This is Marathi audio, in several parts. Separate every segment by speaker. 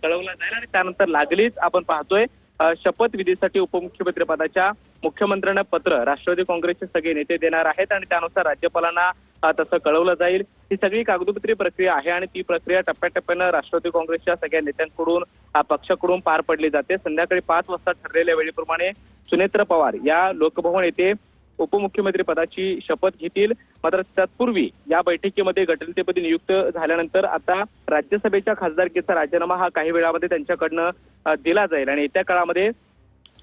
Speaker 1: कळवला जाईल आणि त्यानंतर लागलीच आपण पाहतोय शपथविधीसाठी उपमुख्यमंत्री पदाच्या मुख्यमंत्र्यांना पत्र राष्ट्रवादी काँग्रेसचे सगळे नेते देणार आहेत आणि त्यानुसार राज्यपालांना तसं कळवलं जाईल। ही सगळी कागदोपत्री प्रक्रिया आहे आणि ती प्रक्रिया टप्प्याटप्प्यानं राष्ट्रवादी काँग्रेसच्या सगळ्या नेत्यांकडून पक्षाकडून पार पडली जाते। संध्याकाळी 5 वाजता ठरलेल्या वेळेप्रमाणे सुनेत्र पवार या लोकभवन येथे उपमुख्यमंत्री पदाची शपथ घेतील। मात्र तत्पूर्वी या बैठकीमध्ये गटनेतेपदी नियुक्त झाल्यानंतर आता राज्यसभेच्या खासदारकीचा राजीनामा हा काही वेळामध्ये त्यांच्याकडनं दिला जाईल आणि येत्या काळामध्ये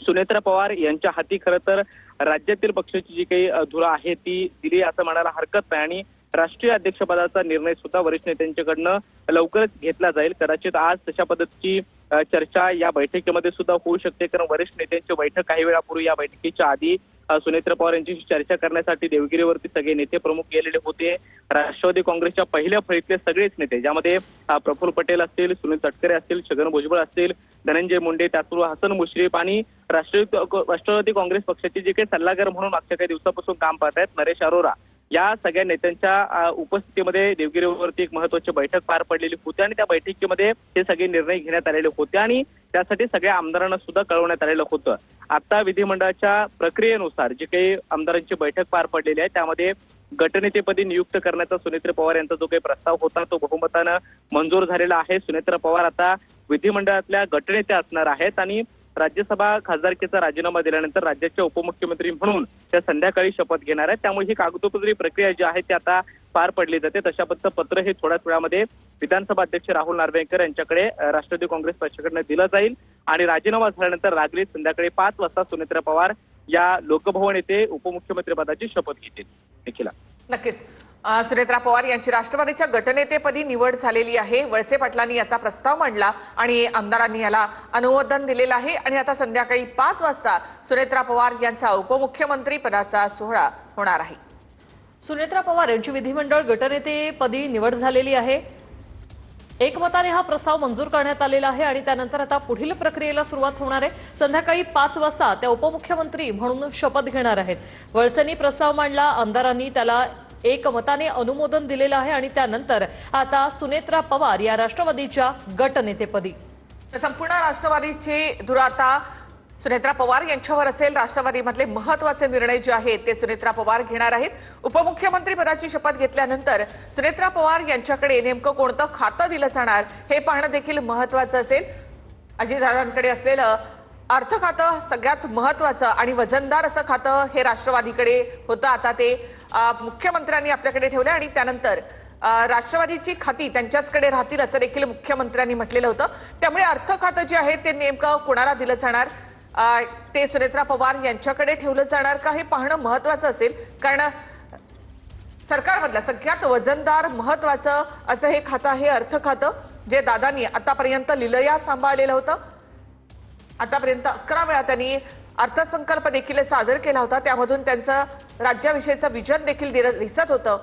Speaker 1: सुनेत्रा पवार यांच्या हाती खरं तर राज्यातील पक्षाची जी काही धुरा आहे ती दिली असं म्हणायला हरकत नाही आणि राष्ट्रीय अध्यक्षपदाचा निर्णय सुद्धा वरिष्ठ नेत्यांच्याकडनं लवकरच घेतला जाईल। कदाचित आज तशा पद्धतीची चर्चा या बैठकीमध्ये सुद्धा होऊ शकते, कारण वरिष्ठ नेत्यांची बैठक काही वेळापूर्वी या बैठकीच्या आधी सुनेत्रा पवार यांच्याशी चर्चा करण्यासाठी देवगिरीवरती सगळे नेते प्रमुख गेलेले होते। राष्ट्रवादी काँग्रेसच्या पहिल्या फळीतले सगळेच नेते, ज्यामध्ये प्रफुल्ल पटेल असतील, सुनील तटकरे असतील, छगन भुजबळ असतील, धनंजय मुंडे, त्याचबरोबर हसन मुश्रीफ आणि राष्ट्रवादी काँग्रेस पक्षाचे जे काही सल्लागार म्हणून मागच्या काही दिवसापासून काम पाहत आहेत नरेश अरोरा, या सगळ्या नेत्यांच्या उपस्थितीमध्ये देवगिरीवरती एक महत्वाची बैठक पार पडलेली होती आणि त्या बैठकीमध्ये हे सगळे निर्णय घेण्यात आलेले होते आणि त्यासाठी सगळ्या आमदारांना सुद्धा कळवण्यात आलेलं होतं। आता विधिमंडळाच्या प्रक्रियेनुसार जी काही आमदारांची बैठक पार पडलेली आहे त्यामध्ये गटनेतेपदी नियुक्त करण्याचा सुनेत्रा पवार यांचा जो काही प्रस्ताव होता तो बहुमतानं मंजूर झालेला आहे। सुनेत्रा पवार आता विधिमंडळातल्या गटनेत्या असणार आहेत आणि राज्यसभा खासदारकीचा राजीनामा दिल्यानंतर राज्याचे उपमुख्यमंत्री म्हणून त्या संध्याकाळी शपथ घेणार आहेत। त्यामुळे ही कागदोपत्री प्रक्रिया जी आहे ती आता पार पडली जाते। तशा पद्धतीचं पत्र हे थोड्याच वेळामध्ये विधानसभा अध्यक्ष राहुल नार्वेकर यांच्याकडे राष्ट्रवादी काँग्रेस पक्षाकडनं दिलं जाईल आणि राजीनामा झाल्यानंतर रात्री संध्याकाळी 5 वाजता सुनेत्रा पवार या लोकभवन येथे उपमुख्यमंत्री पदाची शपथ घेतील। निखिला,
Speaker 2: नक्कीच सुनेत्रा पवार यांची राष्ट्रवादीच्या गटनेतेपदी निवड झालेली आहे। वळसे पाटलांनी याचा प्रस्ताव मांडला आणि आमदारांनी याला अनुमोदन दिलेलं आहे आणि आता संध्याकाळी 5 वाजता सुनेत्रा पवार यांचा उपमुख्यमंत्री पदाचा सोहळा होणार आहे।
Speaker 3: सुनेत्रा पवार यांची विधिमंडळ गटनेतेपदी निवड झालेली आहे। एकमताने हा प्रस्ताव मंजूर करण्यात आलेला आहे आणि त्यानंतर आता पुढील प्रक्रियेला सुरुवात होणार आहे। संध्याकाळी 5 वाजता त्या उपमुख्यमंत्री म्हणून शपथ घेणार आहेत। वळसेंनी प्रस्ताव मांडला, आमदारांनी त्याला एकमताने अनुमोदन दिलेलं आहे आणि त्यानंतर आता सुनेत्रा पवार या राष्ट्रवादीच्या गटनेतेपदी
Speaker 2: संपूर्ण राष्ट्रवादीची धुरा आता सुनेत्रा पवार यांच्यावर असेल। राष्ट्रवादीमधले महत्त्वाचे निर्णय जे आहेत ते सुनेत्रा पवार घेणार आहेत। उपमुख्यमंत्री पदाची शपथ घेतल्यानंतर सुनेत्रा पवार यांच्याकडे नेमकं कोणतं खातं दिलं जाणार हे पाहणं देखील महत्त्वाचं असेल। अजितदादांकडे असलेलं अर्थ खातं सगळ्यात महत्त्वाचं आणि वजनदार असं खातं हे राष्ट्रवादीकडे होतं, आता ते मुख्यमंत्र्यांनी आपल्याकडे ठेवलं आणि त्यानंतर राष्ट्रवादीची खाती त्यांच्याचकडे राहतील असं देखील मुख्यमंत्र्यांनी म्हटलेलं होतं। त्यामुळे अर्थ खातं जे आहे ते नेमकं कोणाला दिलं जाणार ते सुनेत्रा पवार यांच्याकडे ठेवलं जाणार का हे पाहणं महत्त्वाचं असेल, कारण सरकारमधलं सगळ्यात वजनदार महत्त्वाचं असं हे खातं आहे अर्थ खातं, जे दादांनी आतापर्यंत लिलया सांभाळलेलं होतं। आतापर्यंत 11 वेळा त्यांनी अर्थसंकल्प देखील सादर केला होता, त्यामधून त्यांचं राज्याविषयीचं विजन देखील दिसत होतं।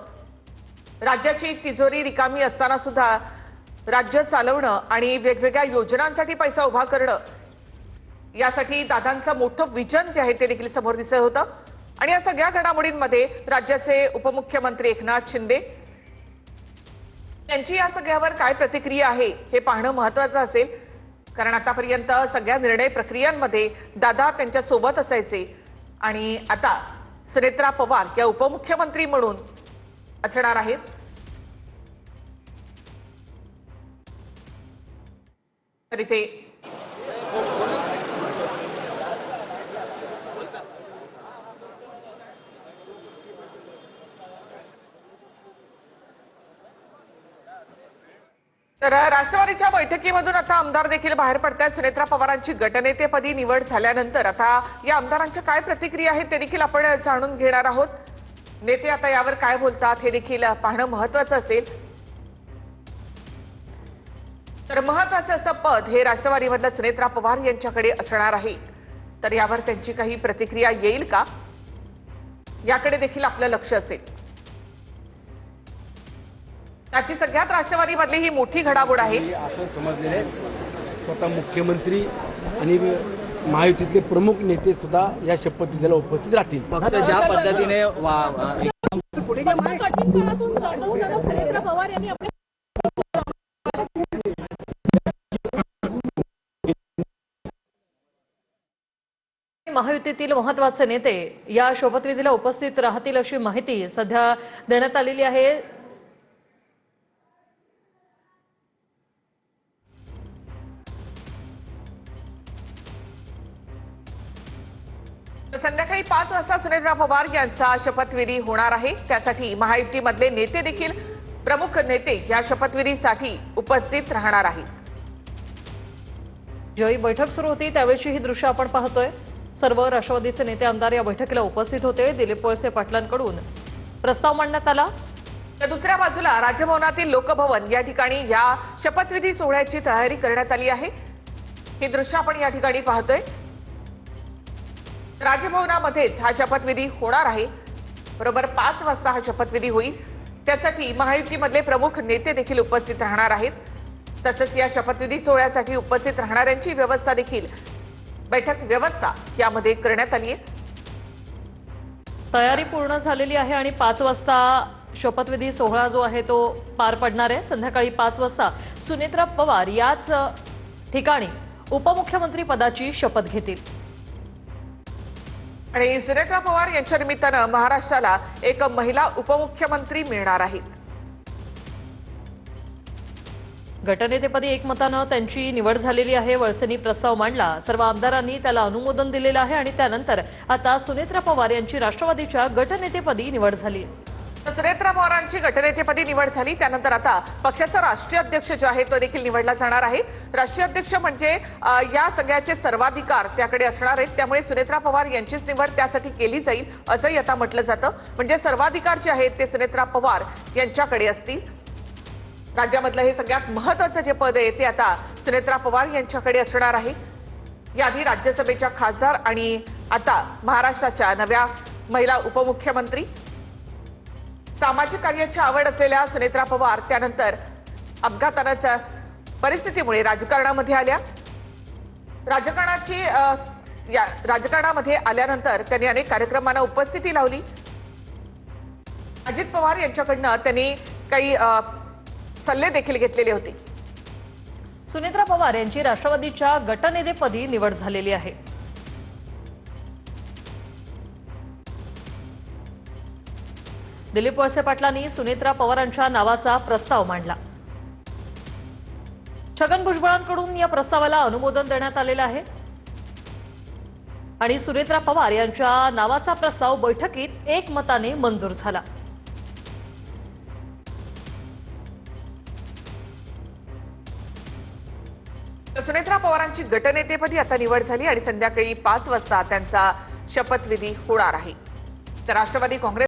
Speaker 2: राज्याची तिजोरी रिकामी असताना सुद्धा राज्य चालवणं आणि वेगवेगळ्या योजनांसाठी पैसा उभा करणं यासाठी दादांचं मोठं विजन जे आहे ते देखील समोर दिसत होतं। आणि या सगळ्या घडामोडींमध्ये राज्याचे उपमुख्यमंत्री एकनाथ शिंदे यांची या सगळ्यावर काय प्रतिक्रिया आहे हे पाहणं महत्त्वाचं असेल, कारण आतापर्यंत सगळ्या निर्णय प्रक्रियांमध्ये दादा त्यांच्या सोबत असायचे आणि आता सुनेत्रा पवार या उपमुख्यमंत्री म्हणून असणार आहेत। तर इथे तर राष्ट्रवादीच्या बैठकीमधून आता आमदार देखील बाहेर पडतात। सुनेत्रा पवारांची गटनेतेपदी निवड झाल्यानंतर आता या आमदारांच्या काय प्रतिक्रिया आहेत ते देखील आपण जाणून घेणार आहोत। नेते आता यावर काय बोलतात हे देखील पाहणं महत्त्वाचं असेल। तर महत्त्वाचं असं पद हे राष्ट्रवादीमधल्या सुनेत्रा पवार यांच्याकडे असणार आहे, तर यावर त्यांची काही प्रतिक्रिया येईल का याकडे देखील आपलं लक्ष असेल। त्याची सगळ्यात राष्ट्रवादीमधली ही मोठी घडामोड आहे।
Speaker 4: असं समजलेले स्वतः मुख्यमंत्री आणि महायुतीतले प्रमुख नेते सुद्धा या शपथविधीला उपस्थित राहतील।
Speaker 5: पक्ष ज्या पद्धतीने
Speaker 3: महायुतीतील महत्त्वाचे नेते या शपथविधीला उपस्थित राहतील अशी माहिती सध्या देण्यात आलेली आहे।
Speaker 2: संध्याकाळी 5 वाजता सुनेत्रा पवार यांचा शपथविधी होणार आहे। त्यासाठी महायुतीमधले नेते देखील प्रमुख नेते या शपथविधीसाठी उपस्थित राहणार आहेत।
Speaker 3: ज्यावेळी बैठक सुरू होती त्यावेळची ही दृश्य आपण पाहतोय। सर्व राष्ट्रवादीचे नेते आमदार या बैठकीला उपस्थित होते। दिलीप वळसे पाटलांकडून प्रस्ताव मांडण्यात आला।
Speaker 2: तर दुसऱ्या बाजूला राजभवनातील लोकभवन या ठिकाणी या शपथविधी सोहळ्याची तयारी करण्यात आली आहे। हे दृश्य आपण या ठिकाणी पाहतोय। राजभवनामध्येच हा शपथविधी होणार आहे। बरोबर 5 वाजता हा शपथविधी होईल। त्यासाठी महायुतीमधले प्रमुख नेते देखील उपस्थित राहणार आहेत। तसंच या शपथविधी सोहळ्यासाठी उपस्थित राहणाऱ्यांची व्यवस्था देखील बैठक व्यवस्था यामध्ये करण्यात आली आहे।
Speaker 3: तयारी पूर्ण झालेली आहे आणि 5 वाजता शपथविधी सोहळा जो आहे तो पार पडणार आहे। संध्याकाळी 5 वाजता सुनेत्रा पवार याच ठिकाणी उपमुख्यमंत्री पदाची शपथ घेतील।
Speaker 2: आणि सुनेत्रा पवार यांच्या निमित्तानं महाराष्ट्राला एक महिला उपमुख्यमंत्री मिळणार आहेत।
Speaker 3: गटनेतेपदी एकमतानं त्यांची निवड झालेली आहे। वळसेंनी प्रस्ताव मांडला, सर्व आमदारांनी त्याला अनुमोदन दिलेलं आहे आणि त्यानंतर आता सुनेत्रा पवार यांची राष्ट्रवादीच्या गटनेतेपदी निवड झाली।
Speaker 2: सुनेत्रा पवारांची गटनेतेपदी निवड झाली। त्यानंतर आता पक्षाचा राष्ट्रीय अध्यक्ष जो आहे तो देखील निवडला जाणार आहे। राष्ट्रीय अध्यक्ष म्हणजे या सगळ्याचे सर्वाधिकार त्याकडे असणार आहेत। त्यामुळे सुनेत्रा पवार यांचीच निवड त्यासाठी केली जाईल असंही आता म्हटलं जातं। म्हणजे सर्वाधिकार जे आहेत ते सुनेत्रा पवार यांच्याकडे असतील। राज्यामधलं हे सगळ्यात महत्त्वाचं जे पद आहे ते आता सुनेत्रा पवार यांच्याकडे असणार आहे। याआधी राज्यसभेच्या खासदार आणि आता महाराष्ट्राच्या नव्या महिला उपमुख्यमंत्री। सामाजिक कार्याची आवड असलेल्या सुनेत्रा पवार त्यानंतर अपघाताच्या परिस्थितीमुळे राजकारणामध्ये आल्या। राजकारणामध्ये आल्यानंतर त्यांनी अनेक कार्यक्रमांना उपस्थिती लावली। अजित पवार यांच्याकडनं त्यांनी काही सल्ले देखील घेतलेले होते।
Speaker 3: सुनेत्रा पवार यांची राष्ट्रवादीच्या गटनेतेपदी निवड झालेली आहे। दिलीप वळसे पाटलांनी सुनेत्रा पवारांच्या नावाचा प्रस्ताव मांडला। छगन भुजबळांकडून या प्रस्तावाला अनुमोदन देण्यात आलेलं आहे आणि सुनेत्रा पवार यांच्या नावाचा प्रस्ताव बैठकीत एकमताने मंजूर झाला।
Speaker 2: सुनेत्रा पवारांची गटनेतेपदी आता निवड झाली आणि संध्याकाळी 5 वाजता त्यांचा शपथविधी होणार आहे। तर राष्ट्रवादी काँग्रेस